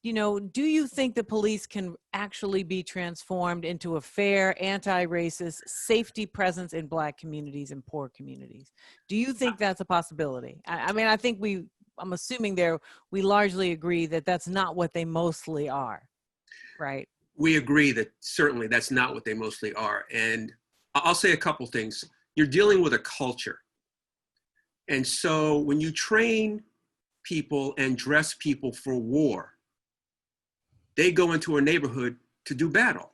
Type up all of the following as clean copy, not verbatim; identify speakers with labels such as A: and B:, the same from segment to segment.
A: do you think the police can actually be transformed into a fair, anti-racist, safety presence in Black communities and poor communities? Do you think that's a possibility? I mean, I think I'm assuming we largely agree that that's not what they mostly are, right?
B: We agree that certainly that's not what they mostly are. And I'll say a couple things. You're dealing with a culture. And so when you train people and dress people for war, they go into a neighborhood to do battle.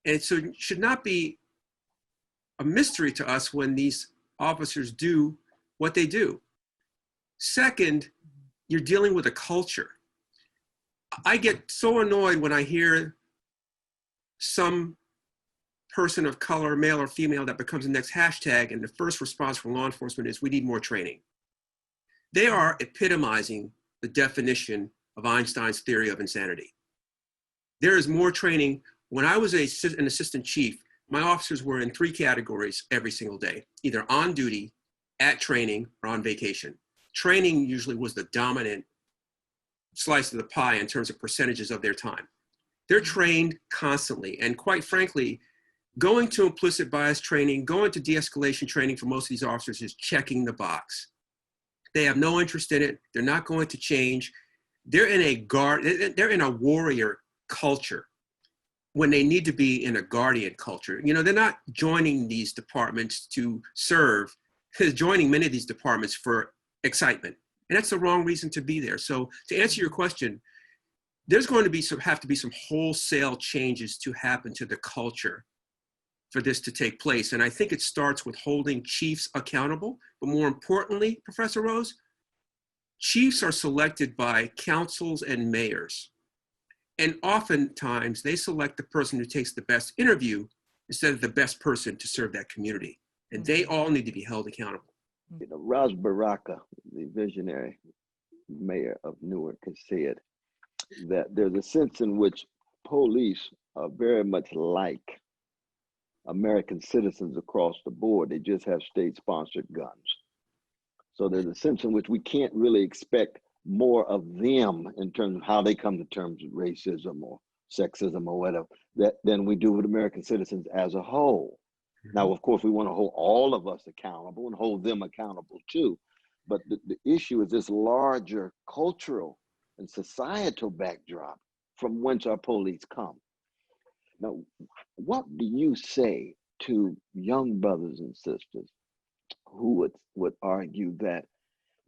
B: And so it should not be a mystery to us when these officers do what they do. Second, you're dealing with a culture. I get so annoyed when I hear some person of color, male or female, that becomes the next hashtag, and the first response from law enforcement is, we need more training. They are epitomizing the definition of Einstein's theory of insanity. There is more training. When I was an assistant chief, my officers were in 3 categories every single day, either on duty, at training, or on vacation. Training usually was the dominant slice of the pie in terms of percentages of their time. They're trained constantly. And quite frankly, going to implicit bias training, going to de-escalation training for most of these officers is checking the box. They have no interest in it. They're not going to change. They're in a warrior culture when they need to be in a guardian culture. They're not joining these departments to serve. They're joining many of these departments for excitement. And that's the wrong reason to be there. So to answer your question, there's going to have to be some wholesale changes to happen to the culture for this to take place. And I think it starts with holding chiefs accountable. But more importantly, Professor Rose, chiefs are selected by councils and mayors. And oftentimes they select the person who takes the best interview instead of the best person to serve that community. And they all need to be held accountable.
C: Raj Baraka, the visionary mayor of Newark, has said that there's a sense in which police are very much like American citizens across the board. They just have state-sponsored guns. So there's a sense in which we can't really expect more of them in terms of how they come to terms with racism or sexism or whatever than we do with American citizens as a whole. Now, of course, we want to hold all of us accountable and hold them accountable too. But the issue is this larger cultural and societal backdrop from whence our police come. Now, what do you say to young brothers and sisters who would argue that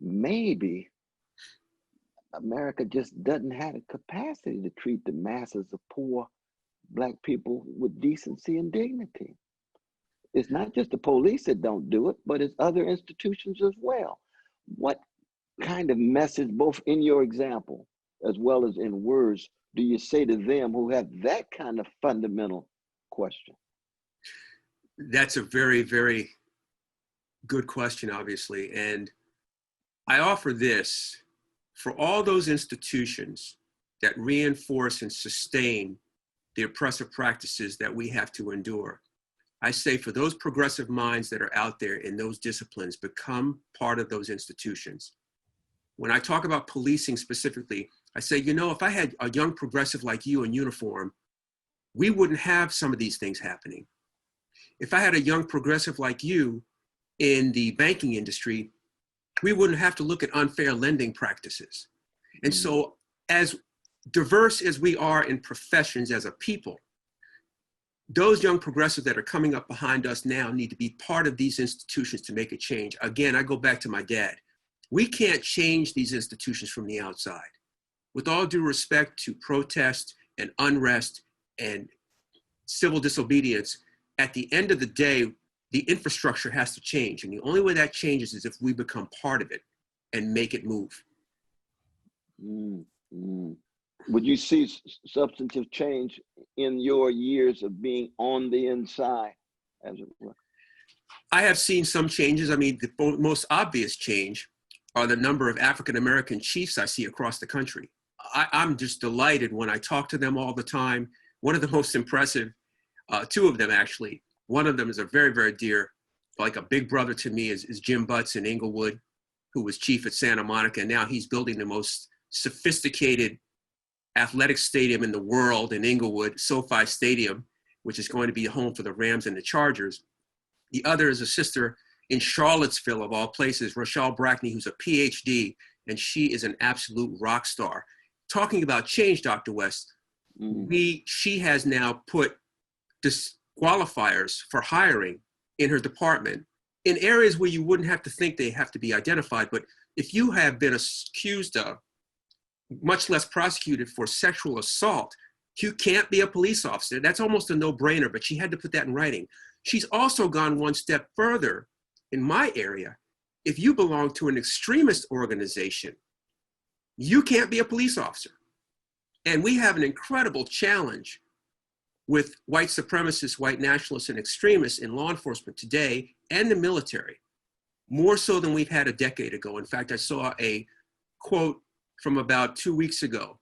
C: maybe America just doesn't have the capacity to treat the masses of poor Black people with decency and dignity? It's not just the police that don't do it, but it's other institutions as well. What kind of message, both in your example as well as in words, do you say to them who have that kind of fundamental question?
B: That's a very, very good question, obviously. And I offer this for all those institutions that reinforce and sustain the oppressive practices that we have to endure. I say for those progressive minds that are out there in those disciplines, become part of those institutions. When I talk about policing specifically, I say, if I had a young progressive like you in uniform, we wouldn't have some of these things happening. If I had a young progressive like you in the banking industry, we wouldn't have to look at unfair lending practices. And so as diverse as we are in professions as a people, those young progressives that are coming up behind us now need to be part of these institutions to make a change. Again, I go back to my dad. We can't change these institutions from the outside. With all due respect to protest and unrest and civil disobedience, at the end of the day, the infrastructure has to change. And the only way that changes is if we become part of it and make it move.
C: Would you see substantive change in your years of being on the inside, as it were?
B: I have seen some changes. I mean, the most obvious change are the number of African-American chiefs I see across the country. I'm just delighted when I talk to them all the time. One of the most impressive, 2 of them actually, one of them is a very, very dear, like a big brother to me, is Jim Butts in Inglewood, who was chief at Santa Monica. And now he's building the most sophisticated athletic stadium in the world in Inglewood, SoFi Stadium, which is going to be home for the Rams and the Chargers. The other is a sister in Charlottesville, of all places, Rochelle Brackney, who's a PhD, and she is an absolute rock star. Talking about change, Dr. West, she has now put disqualifiers for hiring in her department in areas where you wouldn't have to think they have to be identified. But if you have been accused of, much less prosecuted for sexual assault, you can't be a police officer. That's almost a no-brainer, but she had to put that in writing. She's also gone one step further in my area. If you belong to an extremist organization, you can't be a police officer. And we have an incredible challenge with white supremacists, white nationalists, and extremists in law enforcement today and the military, more so than we've had a decade ago. In fact, I saw a quote from about 2 weeks ago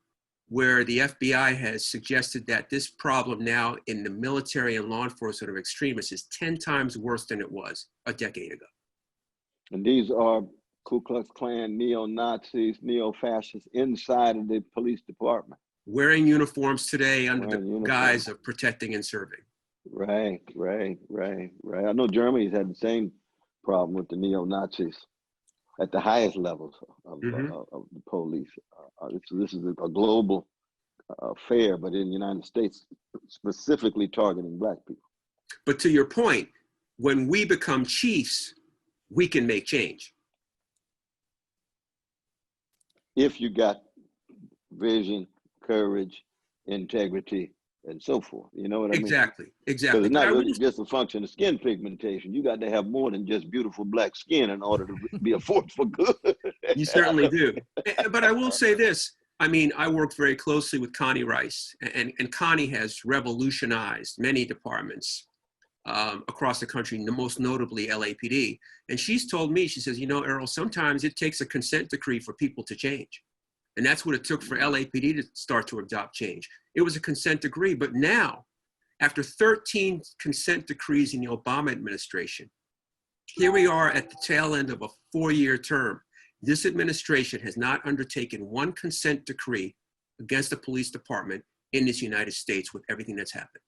B: where the FBI has suggested that this problem now in the military and law enforcement of extremists is 10 times worse than it was a decade ago.
C: And these are Ku Klux Klan, neo-Nazis, neo-fascists inside of the police department.
B: Wearing uniforms today under the guise of protecting and serving.
C: Right. I know Germany's had the same problem with the neo-Nazis at the highest levels of the police. This is a global affair, but in the United States, specifically targeting Black people.
B: But to your point, when we become chiefs, we can make change.
C: If you got vision, courage, integrity, and so forth. You know what I mean?
B: Exactly.
C: So it's not really just a function of skin pigmentation. You got to have more than just beautiful black skin in order to be a force for good.
B: You certainly do. But I will say this. I mean, I worked very closely with Connie Rice, and Connie has revolutionized many departments across the country, most notably LAPD. And she's told me, she says, you know, Errol, sometimes it takes a consent decree for people to change. And that's what it took for LAPD to start to adopt change. It was a consent decree. But now, after 13 consent decrees in the Obama administration, here we are at the tail end of a 4-year term. This administration has not undertaken one consent decree against the police department in this United States with everything that's happened.